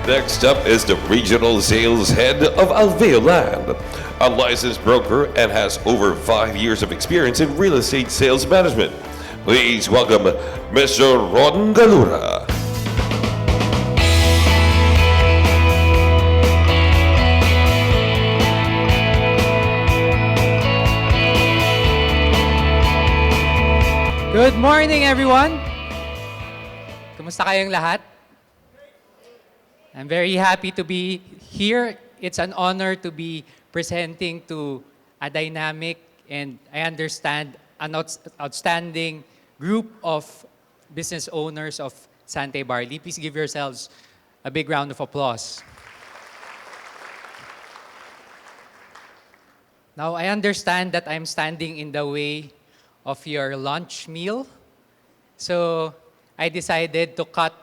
Next up is the regional sales head of Ayala Land, a licensed broker and has over 5 years of experience in real estate sales management. Please welcome Mr. Ron Galura. Good morning, everyone! Kumusta kayong lahat? I'm very happy to be here. It's an honor to be presenting to a dynamic and I understand an outstanding group of business owners of Sante Barley. Please give yourselves a big round of applause. Now, I understand that I'm standing in the way of your lunch meal. So I decided to cut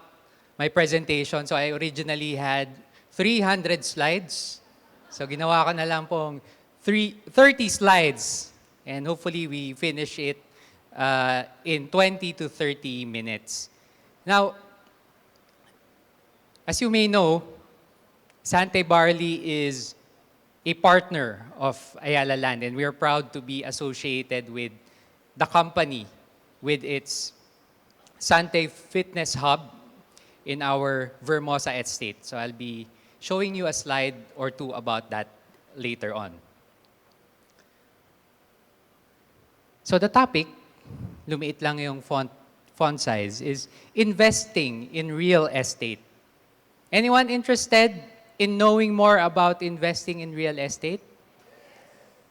my presentation. So I originally had 300 slides. So ginawa ko na lang pong 30 slides. And hopefully we finish it in 20 to 30 minutes. Now, as you may know, Sante Barley is a partner of Ayala Land, and we are proud to be associated with the company with its Sante Fitness Hub in our Vermosa estate. So I'll be showing you a slide or two about that later on. So the topic, lumiit lang yung font size, is investing in real estate. Anyone interested in knowing more about investing in real estate?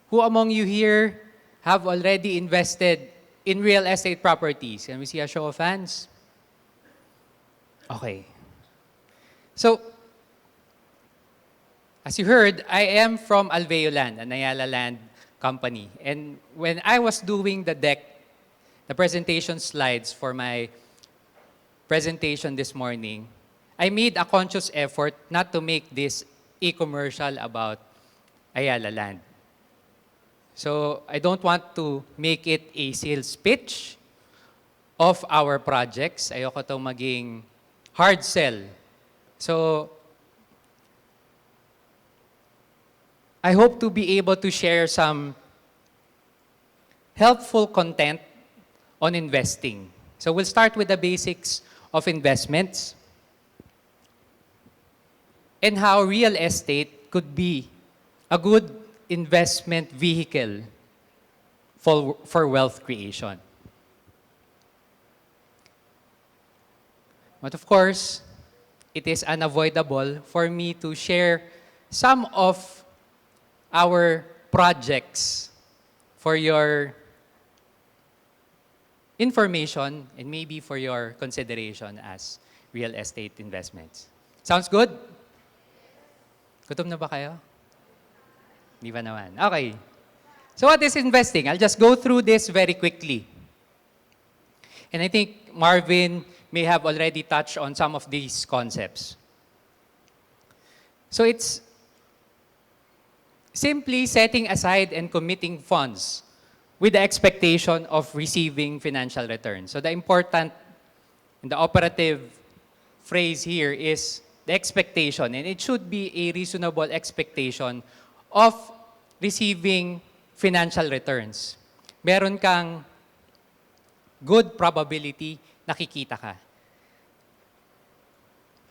Who among you here have already invested in real estate properties? Can we see a show of hands? Okay. So, as you heard, I am from Ayala Land, an Ayala Land company. And when I was doing the deck, the presentation slides for my presentation this morning, I made a conscious effort not to make this a commercial about Ayala Land. So I don't want to make it a sales pitch of our projects. Ayoko itong maging hard sell. So I hope to be able to share some helpful content on investing. So we'll start with the basics of investments and how real estate could be a good investment vehicle for wealth creation. But of course, it is unavoidable for me to share some of our projects for your information and maybe for your consideration as real estate investments. Sounds good? Gutom na ba kayo? Di ba naman? Okay. So what is investing? I'll just go through this very quickly. And I think Marvin may have already touched on some of these concepts. So it's simply setting aside and committing funds with the expectation of receiving financial returns. So the important and the operative phrase here is the expectation, and it should be a reasonable expectation of receiving financial returns. Meron kang good probability nakikita ka.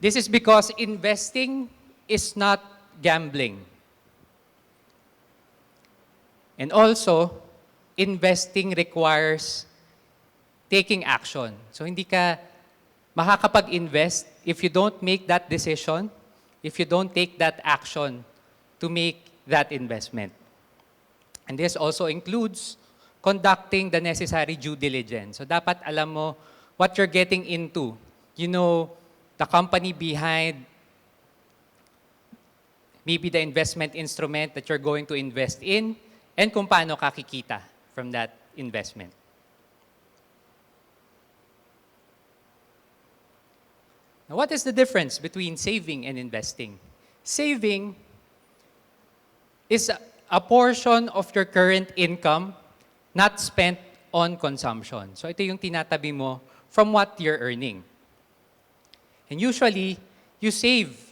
This is because investing is not gambling. And also, investing requires taking action. So hindi ka makakapag-invest if you don't make that decision, if you don't take that action to make that investment. And this also includes conducting the necessary due diligence. So dapat alam mo what you're getting into. You know the company behind maybe the investment instrument that you're going to invest in and kung paano kakikita from that investment. Now, what is the difference between saving and investing? Saving is a portion of your current income not spent on consumption. So ito yung tinatabi mo from what you're earning. And usually, you save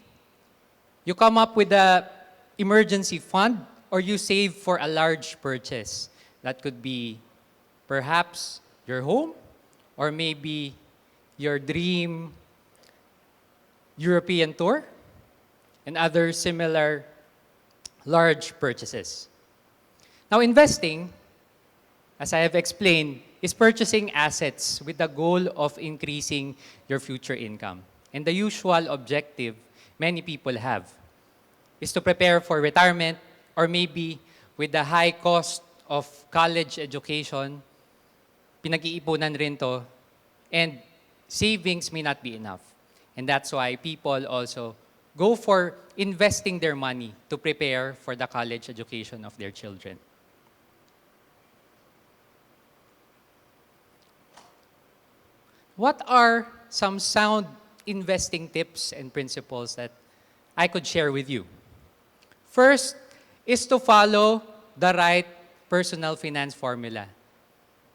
you come up with a emergency fund or you save for a large purchase. That could be perhaps your home or maybe your dream European tour and other similar large purchases. Now, investing, as I have explained, is purchasing assets with the goal of increasing your future income. And the usual objective many people have is to prepare for retirement or maybe with the high cost of college education, pinag-iipunan rin to, and savings may not be enough. And that's why people also go for investing their money to prepare for the college education of their children. What are some sound investing tips and principles that I could share with you? First is to follow the right personal finance formula.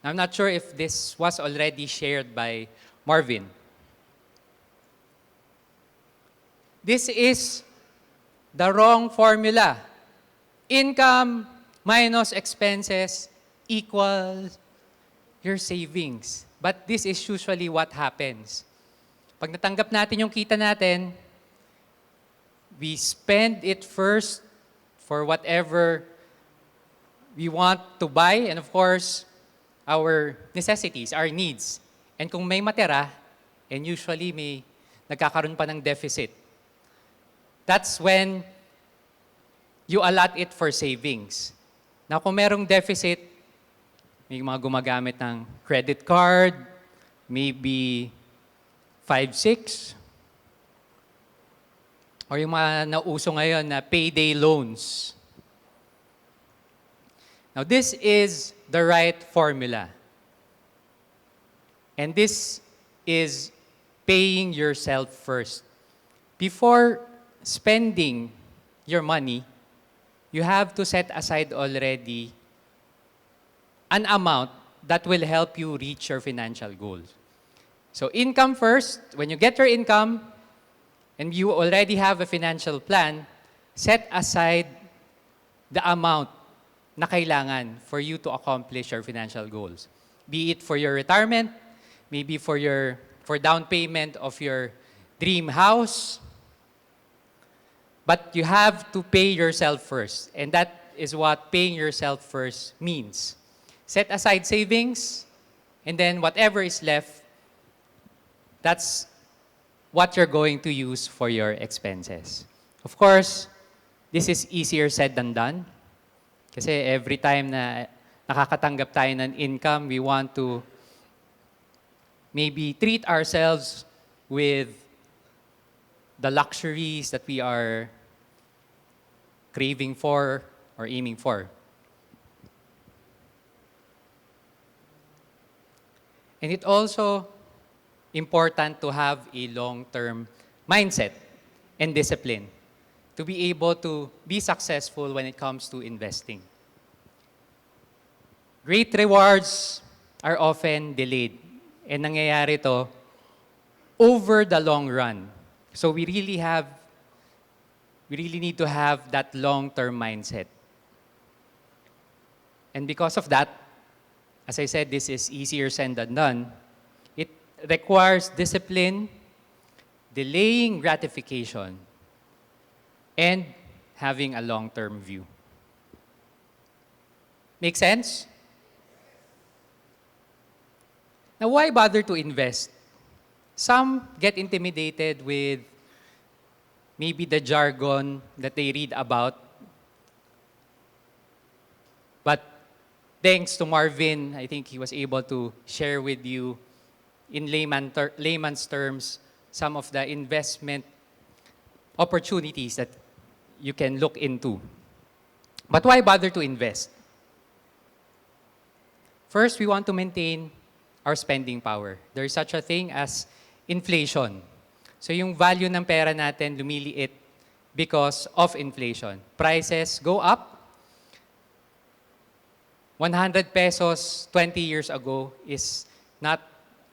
I'm not sure if this was already shared by Marvin. This is the wrong formula. Income minus expenses equals your savings. But this is usually what happens. Pag natanggap natin yung kita natin, we spend it first for whatever we want to buy and of course, our necessities, our needs. And kung may matira, and usually may nagkakaroon pa ng deficit, that's when you allot it for savings. Now, kung merong deficit, may mga gumagamit ng credit card, maybe 5, 6, or yung mga nauso ngayon na payday loans. Now, this is the right formula. And this is paying yourself first. Before spending your money, you have to set aside already an amount that will help you reach your financial goals. So income first. When you get your income and you already have a financial plan, set aside the amount na kailangan for you to accomplish your financial goals. Be it for your retirement, maybe for down payment of your dream house. But you have to pay yourself first. And that is what paying yourself first means. Set aside savings, and then whatever is left, that's what you're going to use for your expenses. Of course, this is easier said than done. Kasi every time na nakakatanggap tayo ng income, we want to maybe treat ourselves with the luxuries that we are craving for or aiming for. And it's also important to have a long-term mindset and discipline to be able to be successful when it comes to investing. Great rewards are often delayed. And nangyayari to over the long run. So we really need to have that long-term mindset. And because of that, as I said, this is easier said than done. It requires discipline, delaying gratification, and having a long-term view. Make sense? Now, why bother to invest? Some get intimidated with maybe the jargon that they read about. But thanks to Marvin, I think he was able to share with you in layman's terms some of the investment opportunities that you can look into. But why bother to invest? First, we want to maintain our spending power. There is such a thing as inflation. So yung value ng pera natin lumiliit because of inflation. Prices go up. 100 pesos 20 years ago is not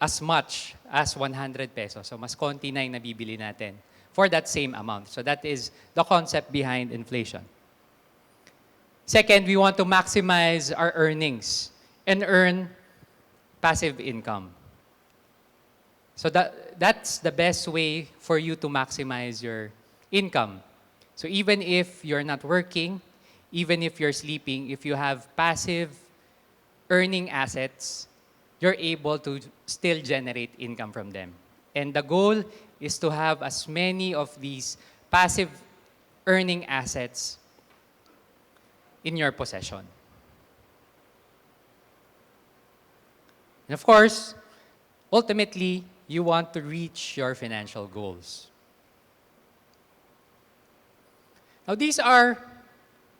as much as 100 pesos. So mas konti na yung nabibili natin. for that same amount. So that is the concept behind inflation. Second, we want to maximize our earnings and earn passive income. So that's the best way for you to maximize your income. So even if you're not working, even if you're sleeping, if you have passive earning assets, you're able to still generate income from them. And the goal is to have as many of these passive earning assets in your possession. And of course, ultimately, you want to reach your financial goals. Now, these are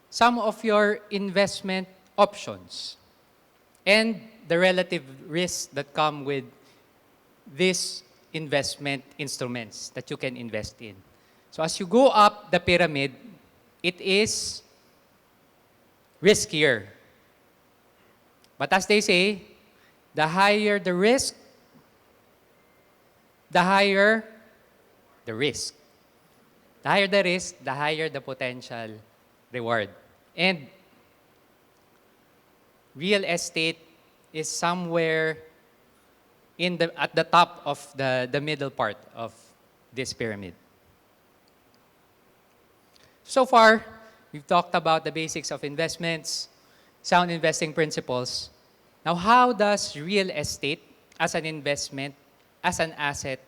some of your investment options and the relative risks that come with these investment instruments that you can invest in. So as you go up the pyramid, it is riskier. But as they say, the higher the risk, the higher the risk. The higher the risk, the higher the potential reward. And real estate is somewhere at the top of the middle part of this pyramid. So far, we've talked about the basics of investments, sound investing principles. Now, how does real estate as an investment, as an asset,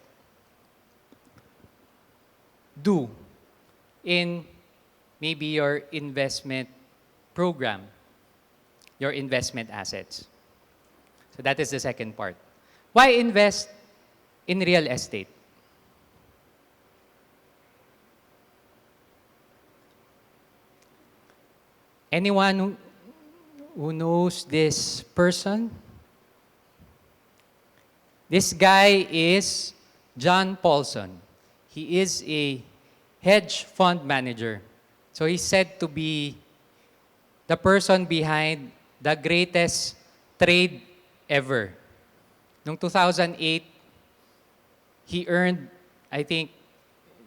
do in maybe your investment program, your investment assets? So that is the second part. Why invest in real estate? Anyone who knows this person? This guy is John Paulson. He is a hedge fund manager. So he's said to be the person behind the greatest trade ever. Noong 2008, he earned, I think,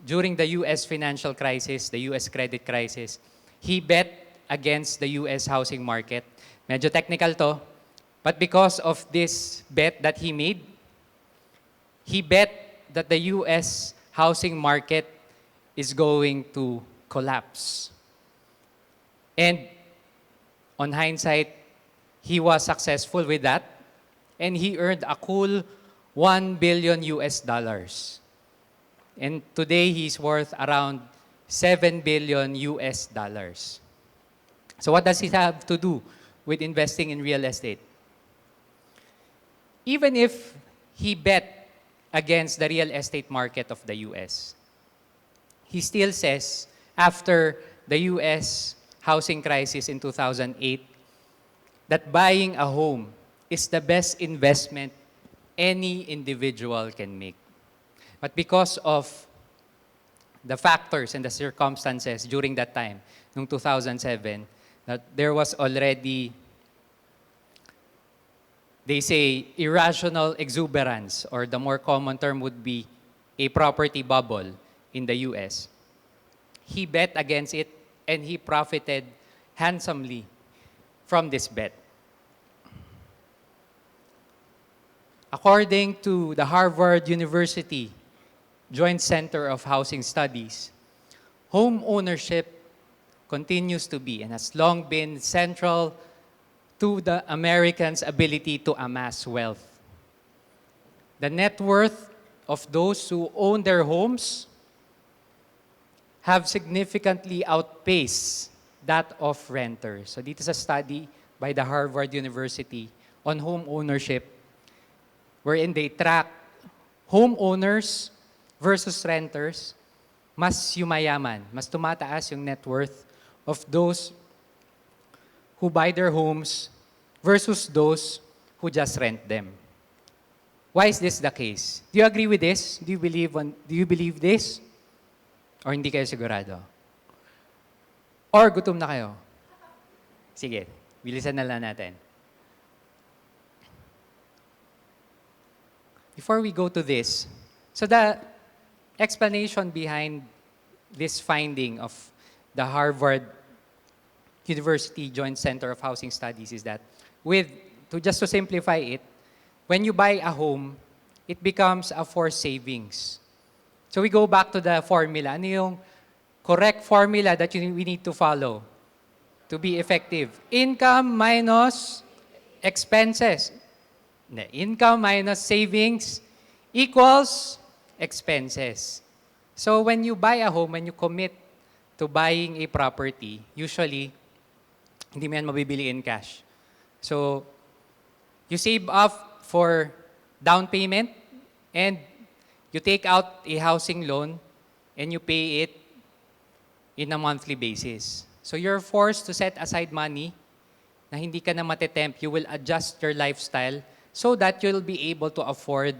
during the US financial crisis, the US credit crisis, he bet against the US housing market. Medyo technical to, but because of this bet that he made, he bet that the US housing market is going to collapse. And on hindsight, he was successful with that, and he earned a cool $1 billion US dollars. And today, he's worth around $7 billion US dollars. So what does it have to do with investing in real estate? Even if he bet against the real estate market of the US, he still says, after the US housing crisis in 2008, that buying a home is the best investment any individual can make. But because of the factors and the circumstances during that time, noong 2007, that there was already, they say, irrational exuberance, or the more common term would be a property bubble in the US. He bet against it, and he profited handsomely from this bet. According to the Harvard University Joint Center of Housing Studies, home ownership continues to be and has long been central to the Americans' ability to amass wealth. The net worth of those who own their homes have significantly outpaced that of renters. So this is a study by the Harvard University on home ownership, wherein they track homeowners versus renters. Mas yumayaman, mas tumataas yung net worth of those who buy their homes versus those who just rent them. Why is this the case? Do you agree with this? Do you believe this? Or hindi kayo sigurado? Or gutom na kayo? Sige, bilisan na lang natin. Before we go to this, so the explanation behind this finding of the Harvard University Joint Center of Housing Studies is that just to simplify it, when you buy a home, it becomes a forced savings. So we go back to the formula. Ano yung correct formula that we need to follow to be effective? Income minus expenses. Income minus savings equals expenses. So when you buy a home, when you commit to buying a property, usually, hindi mo yan mabibili in cash. So, you save up for down payment and you take out a housing loan and you pay it in a monthly basis. So, you're forced to set aside money na hindi ka na matetempt. You will adjust your lifestyle so that you'll be able to afford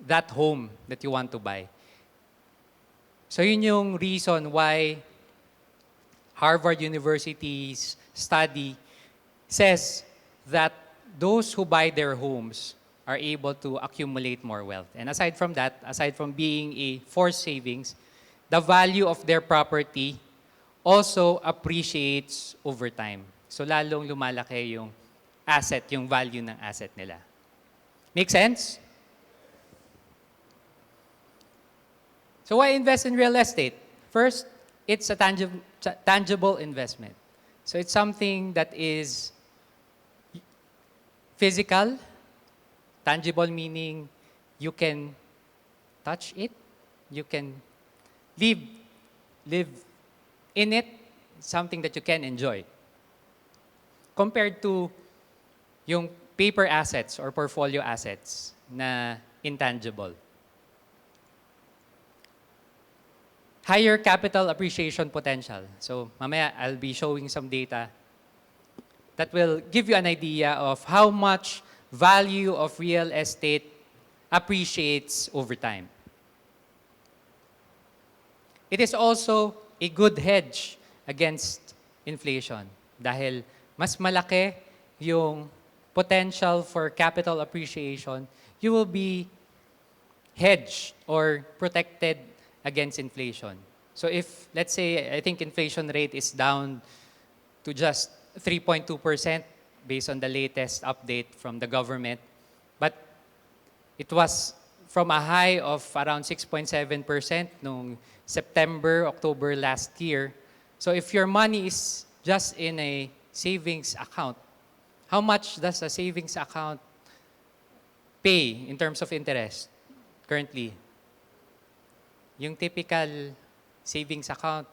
that home that you want to buy. So yun yung reason why Harvard University's study says that those who buy their homes are able to accumulate more wealth. And aside from that, aside from being a forced savings, the value of their property also appreciates over time. So lalong lumalaki yung asset, yung value ng asset nila. Make sense? So why invest in real estate? First, it's a tangible investment. So it's something that is physical, tangible meaning you can touch it, you can live in it, something that you can enjoy. Compared to yung paper assets or portfolio assets na intangible. Higher capital appreciation potential. So mamaya I'll be showing some data that will give you an idea of how much value of real estate appreciates over time. It is also a good hedge against inflation dahil mas malaki yung potential for capital appreciation, you will be hedged or protected against inflation. So if, let's say, I think inflation rate is down to just 3.2% based on the latest update from the government, but it was from a high of around 6.7% noong September, October last year. So if your money is just in a savings account, how much does a savings account pay in terms of interest currently? Yung typical savings account,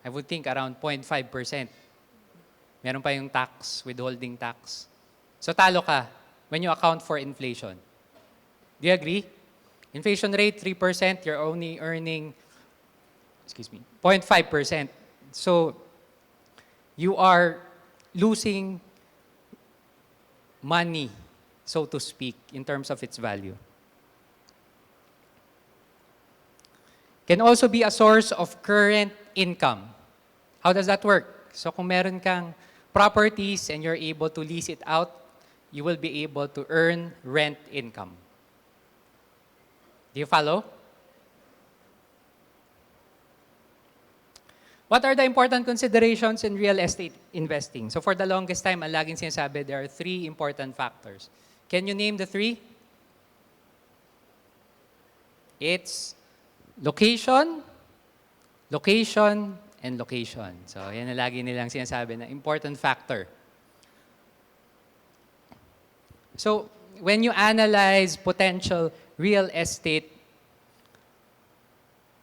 I would think around 0.5%. Meron pa yung tax, withholding tax. So talo ka when you account for inflation. Do you agree? Inflation rate, 3%, you're only earning, 0.5%. So you are losing money, so to speak, in terms of its value. Can also be a source of current income. How does that work? So kung meron kang properties and you're able to lease it out, you will be able to earn rent income. Do you follow? What are the important considerations in real estate investing? So for the longest time, ang laging sinasabi, there are 3 important factors. Can you name the 3? It's location, location, and location. So, yan na lagi nilang sinasabi na important factor. So, when you analyze potential real estate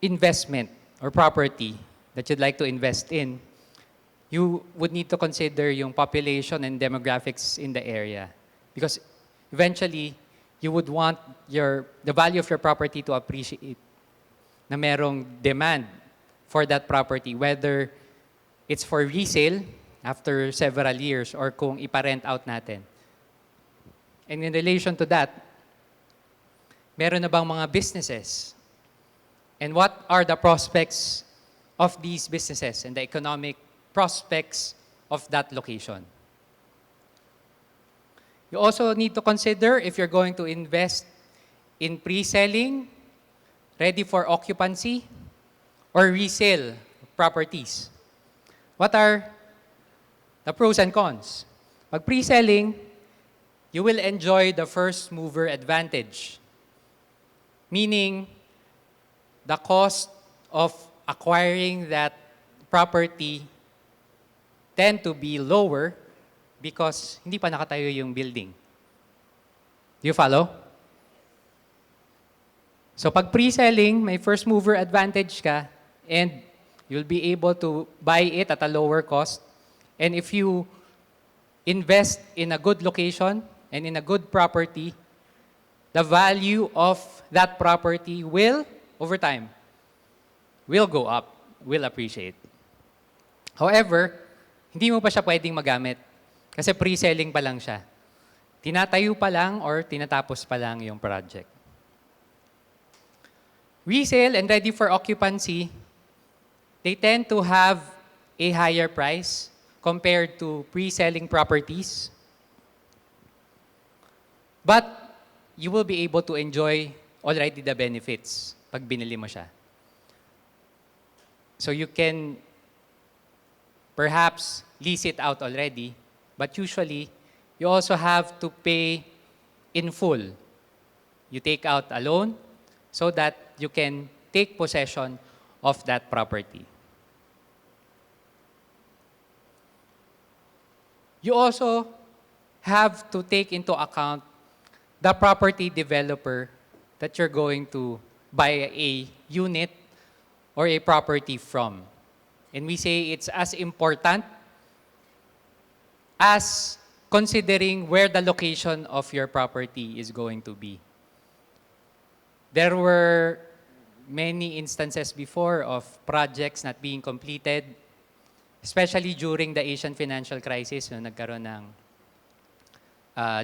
investment or property that you'd like to invest in, you would need to consider yung population and demographics in the area. Because eventually, you would want the value of your property to appreciate na merong demand for that property, whether it's for resale after several years or kung iparent out natin. And in relation to that, meron na bang mga businesses? And what are the prospects of these businesses and the economic prospects of that location? You also need to consider if you're going to invest in pre-selling, ready for occupancy, or resale properties. What are the pros and cons? Pag pre-selling, you will enjoy the first mover advantage. Meaning, the cost of acquiring that property tend to be lower because hindi pa nakatayo yung building. Do you follow? So pag pre-selling, may first mover advantage ka and you'll be able to buy it at a lower cost. And if you invest in a good location and in a good property, the value of that property will, over time, will go up, will appreciate. However, hindi mo pa siya pwedeng magamit kasi pre-selling pa lang siya. Tinatayo pa lang or tinatapos pa lang yung project. Resale and ready for occupancy, they tend to have a higher price compared to pre-selling properties. But you will be able to enjoy already the benefits pag binili mo siya. So you can perhaps lease it out already, but usually you also have to pay in full. You take out a loan so that you can take possession of that property. You also have to take into account the property developer that you're going to buy a unit or a property from. And we say it's as important as considering where the location of your property is going to be. There were many instances before of projects not being completed, especially during the Asian financial crisis, no, nagkaroon ng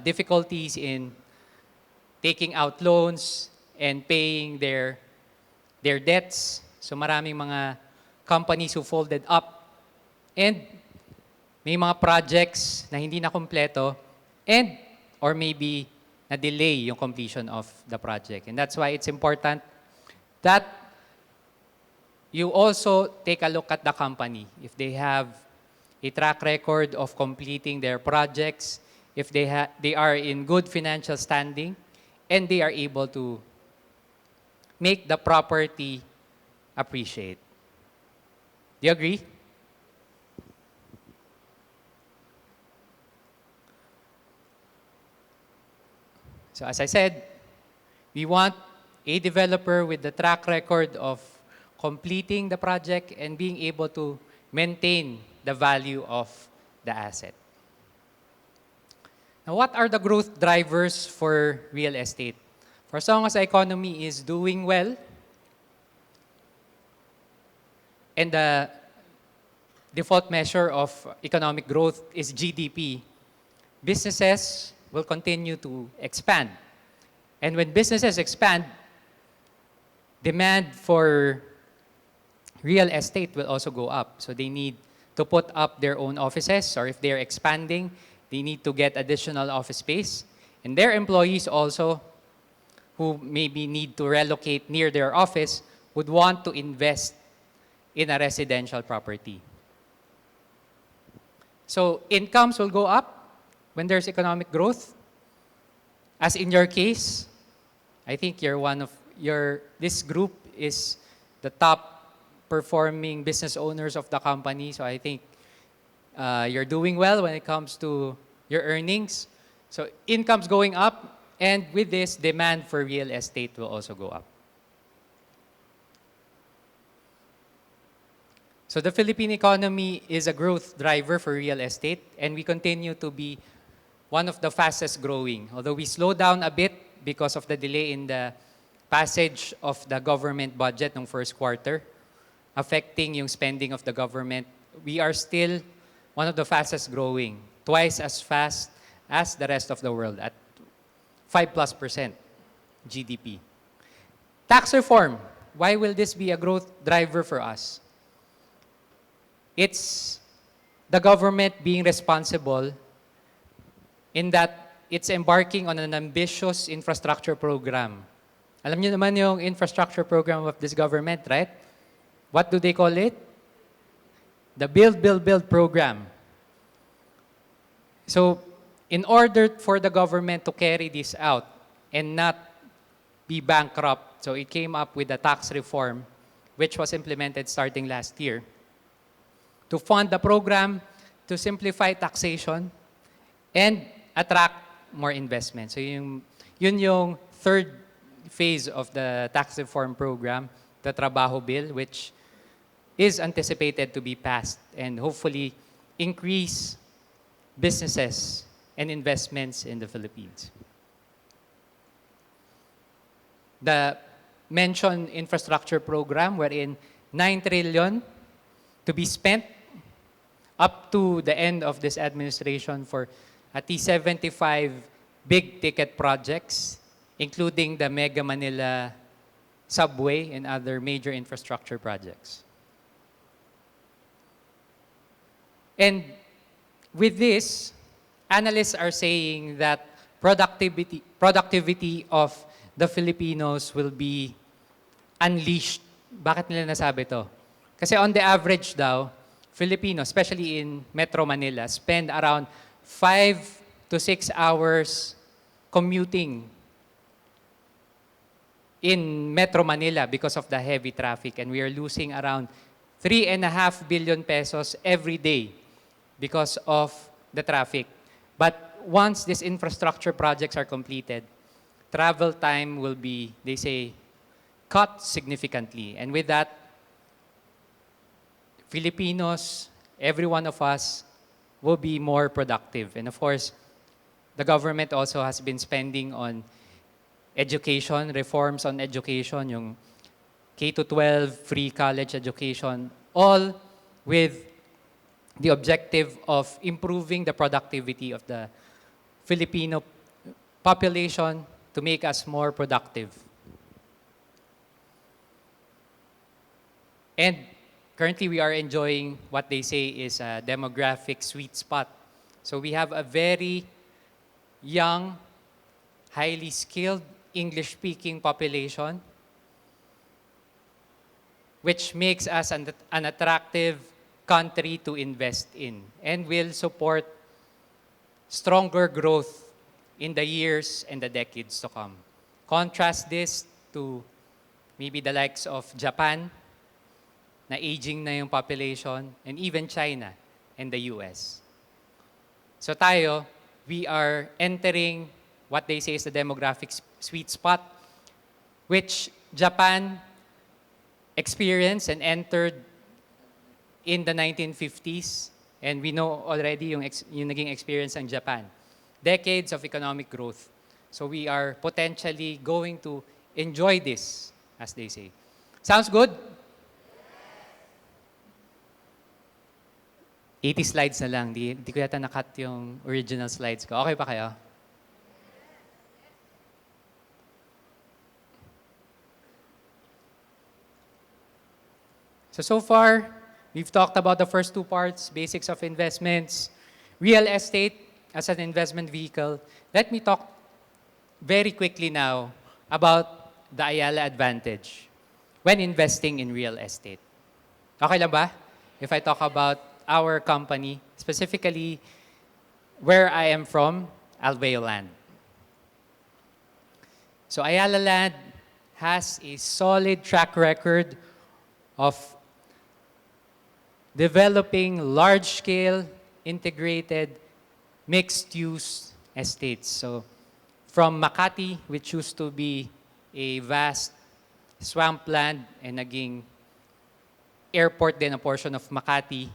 difficulties in taking out loans and paying their debts. So maraming mga companies who folded up and may mga projects na hindi na kumpleto and or maybe na-delay yung completion of the project. And that's why it's important that you also take a look at the company. If they have a track record of completing their projects, if they are in good financial standing, and they are able to make the property appreciate. Do you agree? So as I said, we want a developer with the track record of completing the project and being able to maintain the value of the asset. Now, what are the growth drivers for real estate? For as long as the economy is doing well, and the default measure of economic growth is GDP, businesses will continue to expand. And when businesses expand, demand for real estate will also go up. So they need to put up their own offices, or if they're expanding, they need to get additional office space. And their employees also, who maybe need to relocate near their office, would want to invest in a residential property. So incomes will go up when there's economic growth. As in your case, I think this group is the top performing business owners of the company. So I think you're doing well when it comes to your earnings. So income's going up, and with this, demand for real estate will also go up. So the Philippine economy is a growth driver for real estate, and we continue to be one of the fastest growing. Although we slowed down a bit because of the delay in the passage of the government budget ng first quarter, affecting yung spending of the government, we are still one of the fastest growing, twice as fast as the rest of the world at 5+% GDP. Tax reform, why will this be a growth driver for us? It's the government being responsible in that it's embarking on an ambitious infrastructure program Alam niyo naman yung infrastructure program of this government, right? What do they call it? The Build, Build, Build program. So, in order for the government to carry this out and not be bankrupt, so it came up with a tax reform which was implemented starting last year to fund the program, to simplify taxation, and attract more investment. So yun yung third phase of the tax reform program, the Trabaho Bill, which is anticipated to be passed and hopefully increase businesses and investments in the Philippines. The mentioned infrastructure program wherein 9 trillion to be spent up to the end of this administration for at least 75 big ticket projects, including the Mega Manila subway and other major infrastructure projects. And with this, analysts are saying that productivity of the Filipinos will be unleashed. Bakit nila nasabi to? Kasi on the average daw, Filipinos, especially in Metro Manila, spend around 5 to 6 hours commuting in Metro Manila because of the heavy traffic. And we are losing around 3.5 billion pesos every day because of the traffic. But once these infrastructure projects are completed, travel time will be, they say, cut significantly. And with that, Filipinos, every one of us, will be more productive. And of course, the government also has been spending on education, reforms on education, yung K-12, free college education, all with the objective of improving the productivity of the Filipino population to make us more productive. And currently, we are enjoying what they say is a demographic sweet spot. So we have a very young, highly skilled, English-speaking population, which makes us an attractive country to invest in and will support stronger growth in the years and the decades to come. Contrast this to maybe the likes of Japan, na aging na yung population, and even China and the US. So tayo, we are entering what they say is the demographic sweet spot, which Japan experienced and entered in the 1950s, and we know already yung naging experience ng Japan. Decades of economic growth. So we are potentially going to enjoy this, as they say. Sounds good? 80 slides na lang. Di ko yata nakat yung original slides ko. Okay pa kayo? So far, we've talked about the first two parts, basics of investments, real estate as an investment vehicle. Let me talk very quickly now about the Ayala advantage when investing in real estate. Okay lang ba? If I talk about our company, specifically where I am from, Ayala Land. So Ayala Land has a solid track record of developing large-scale, integrated, mixed-use estates. So from Makati, which used to be a vast swampland and naging airport din a portion of Makati,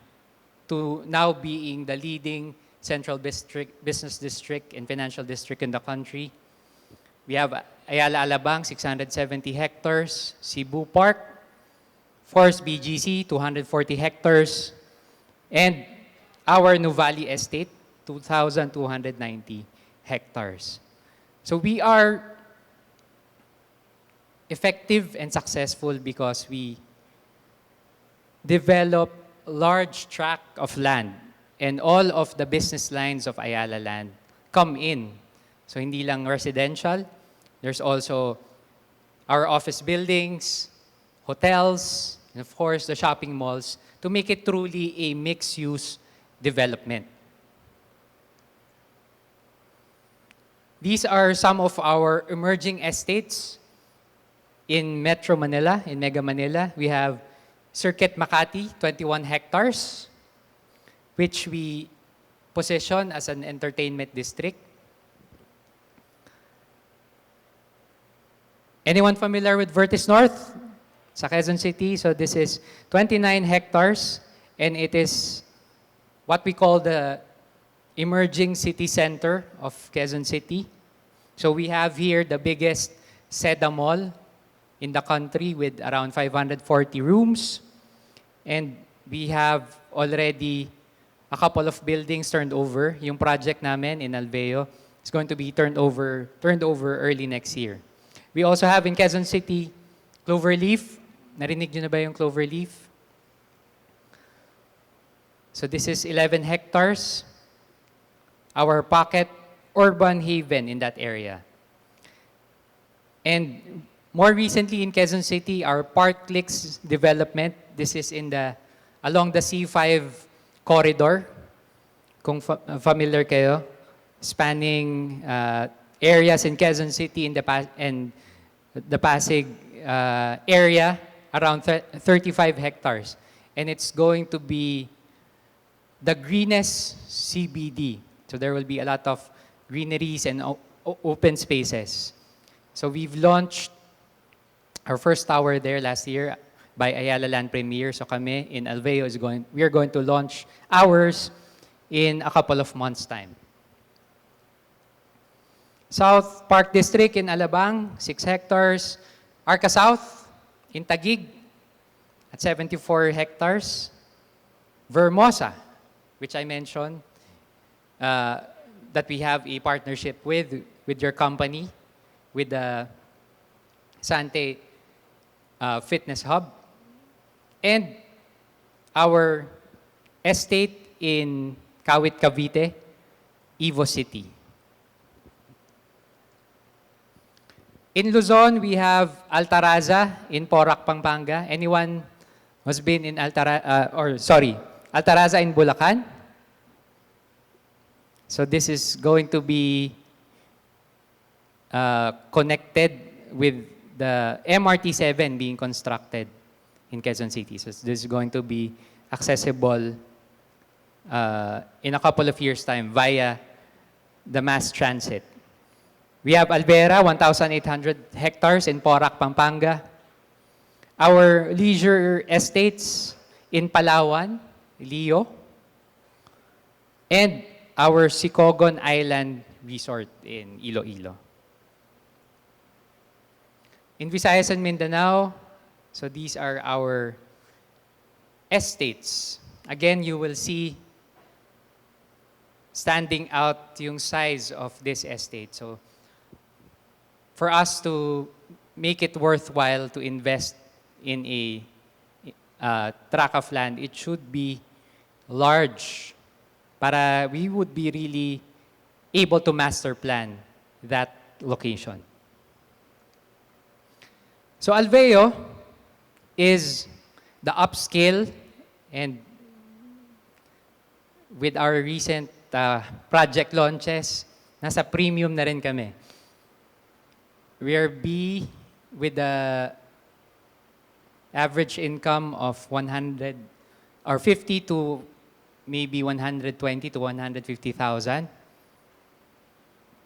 to now being the leading central business district and financial district in the country. We have Ayala Alabang, 670 hectares, Cebu Park, Forest BGC, 240 hectares, and our Nuvali Estate, 2,290 hectares. So we are effective and successful because we develop large tract of land and all of the business lines of Ayala Land come in. So hindi lang residential, there's also our office buildings, hotels, and of course the shopping malls to make it truly a mixed-use development. These are some of our emerging estates in Metro Manila, in Mega Manila. We have Circuit Makati, 21 hectares, which we position as an entertainment district. Anyone familiar with Vertis North? Sa Quezon City. So this is 29 hectares, and it is what we call the emerging city center of Quezon City. So we have here the biggest Seda Mall in the country with around 540 rooms. And we have already a couple of buildings turned over. Yung project namin in Alveo is going to be turned over early next year. We also have in Quezon City, Cloverleaf. Narinig nyo na ba yung Cloverleaf? So this is 11 hectares. Our pocket urban haven in that area. And more recently in Quezon City, our Park Clicks development. This is along the C5 corridor, kung familiar kayo, spanning areas in Quezon City and the Pasig area, around 35 hectares. And it's going to be the greenest CBD. So there will be a lot of greeneries and open spaces. So we've launched our first tower there last year by Ayala Land Premier. So kami in Alveo we are going to launch ours in a couple of months' time. South Park District in Alabang, 6 hectares. Arca South in Taguig at 74 hectares. Vermosa, which I mentioned, that we have a partnership with your company, with the Sante Fitness Hub. And our estate in Kawit, Cavite, Evo City. In Luzon, we have Altaraza in Porac, Pampanga. Anyone who's been in Altaraza in Bulacan? So this is going to be connected with the MRT-7 being constructed in Quezon City. So this is going to be accessible in a couple of years' time via the mass transit. We have Alvera, 1,800 hectares in Porac, Pampanga. Our leisure estates in Palawan, Leo. And our Sicogon Island Resort in Iloilo. In Visayas and Mindanao, so these are our estates. Again, you will see standing out yung size of this estate. So for us to make it worthwhile to invest in a tract of land, it should be large para we would be really able to master plan that location. So Alveo is the upscale, and with our recent project launches, nasa premium na rin kami. We are B with the average income of 100 or 50 to maybe 120 to 150,000.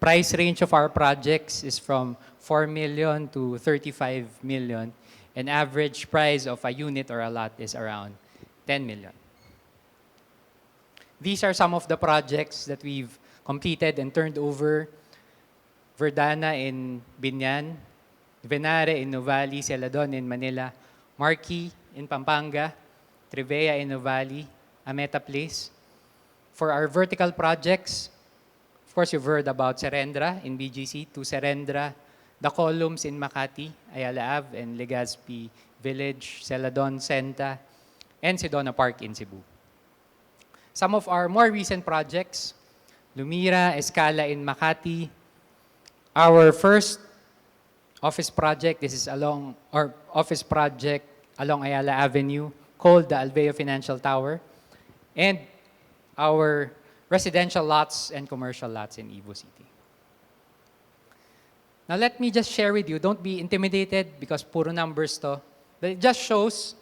Price range of our projects is from 4 million to 35 million. And average price of a unit or a lot is around 10 million. These are some of the projects that we've completed and turned over. Verdana in Binyan, Venare in Nuvali, Celadon in Manila, Marquee in Pampanga, Trevea in Nuvali, Ameta Place. For our vertical projects, of course, you've heard about Serendra in BGC, to Serendra, the columns in Makati, Ayala Ave, and Legazpi Village, Celadon, Senta, and Sedona Park in Cebu. Some of our more recent projects, Lumira, Escala in Makati, our first office project. This is office project along Ayala Avenue called the Alveo Financial Tower, and our residential lots and commercial lots in Ivo City. Now let me just share with you, don't be intimidated because puro numbers to, but it just shows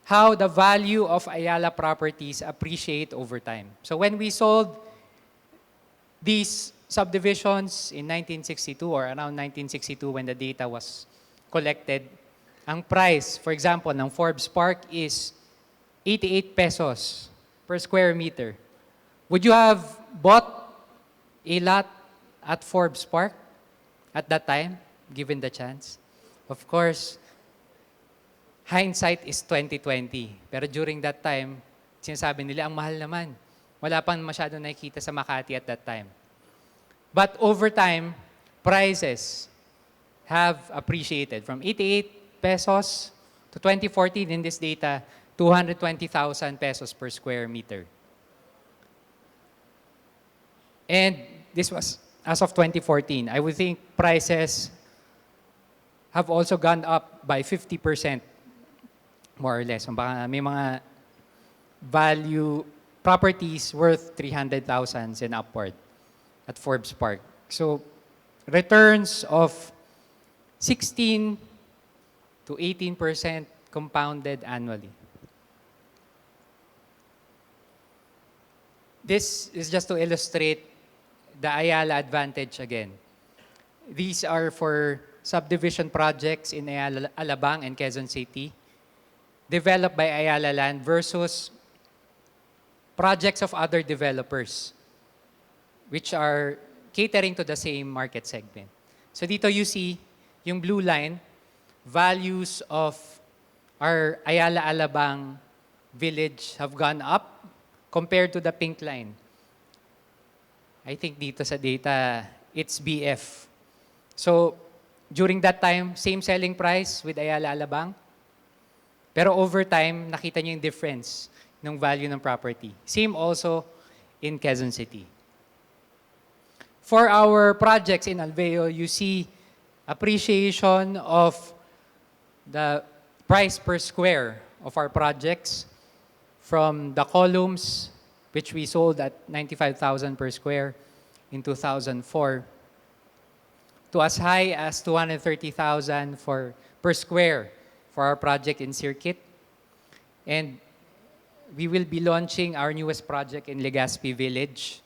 how the value of Ayala properties appreciate over time. So when we sold these subdivisions in 1962 or around 1962 when the data was collected, ang price, for example, ng Forbes Park is 88 pesos per square meter. Would you have bought a lot at Forbes Park at that time, given the chance? Of course, hindsight is 2020. Pero during that time, sinasabi nila, ang mahal naman. Wala pang masyado nakikita sa Makati at that time. But over time, prices have appreciated from 88 pesos to 2014 in this data, 220,000 pesos per square meter. And this was as of 2014. I would think prices have also gone up by 50%, more or less. May mga value properties worth 300,000 and upward at Forbes Park. So returns of 16 to 18% compounded annually. This is just to illustrate the Ayala advantage again. These are for subdivision projects in Ayala, Alabang and Quezon City, developed by Ayala Land versus projects of other developers, which are catering to the same market segment. So dito you see, yung blue line, values of our Ayala Alabang village have gone up compared to the pink line. I think dito sa data, it's BF. So, during that time, same selling price with Ayala Alabang. Pero over time, nakita niyo yung difference ng value ng property. Same also in Quezon City. For our projects in Alveo, you see appreciation of the price per square of our projects from the columns, which we sold at 95,000 per square in 2004, to as high as 230,000 per square for our project in Circuit. And we will be launching our newest project in Legazpi Village.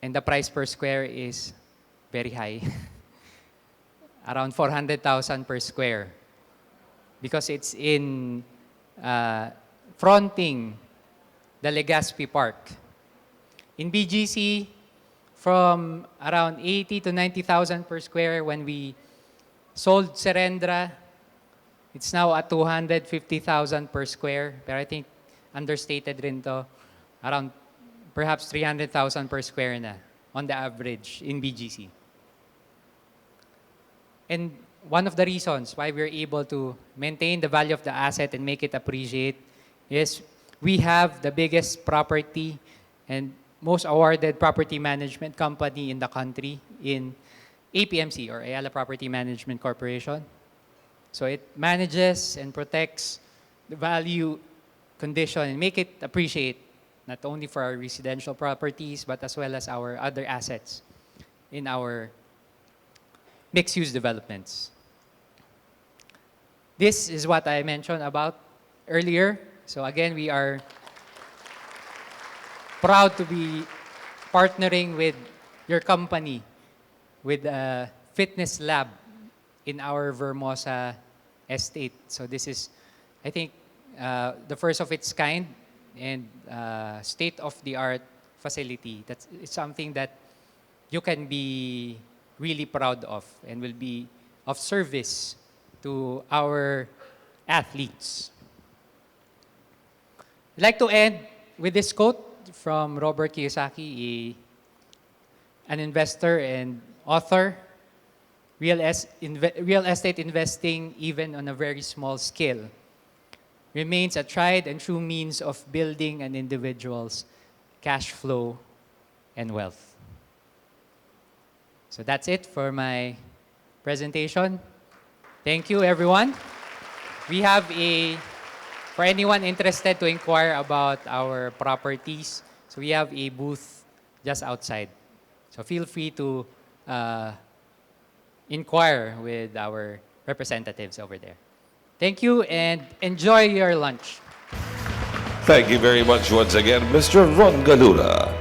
And the price per square is very high. Around 400,000 per square. Because it's in fronting the Legazpi Park. In BGC, from around 80 to 90,000 per square when we sold Serendra, it's now at 250,000 per square. Pero I think understated rin to, around perhaps 300,000 per square na on the average in BGC. And one of the reasons why we're able to maintain the value of the asset and make it appreciate is we have the biggest property and most awarded property management company in the country in APMC, or Ayala Property Management Corporation. So it manages and protects the value condition and make it appreciate not only for our residential properties but as well as our other assets in our mixed-use developments. This is what I mentioned about earlier. So again, we are proud to be partnering with your company with a fitness lab in our Vermosa estate. So this is, I think, the first of its kind and state-of-the-art facility. It's something that you can be really proud of and will be of service to our athletes. I'd like to end with this quote from Robert Kiyosaki, an investor and author. Real estate investing, even on a very small scale, remains a tried and true means of building an individual's cash flow and wealth. So that's it for my presentation. Thank you, everyone. We have for anyone interested to inquire about our properties, so we have a booth just outside. So feel free to inquire with our representatives over there. Thank you and enjoy your lunch. Thank you very much once again, Mr. Ron Galura.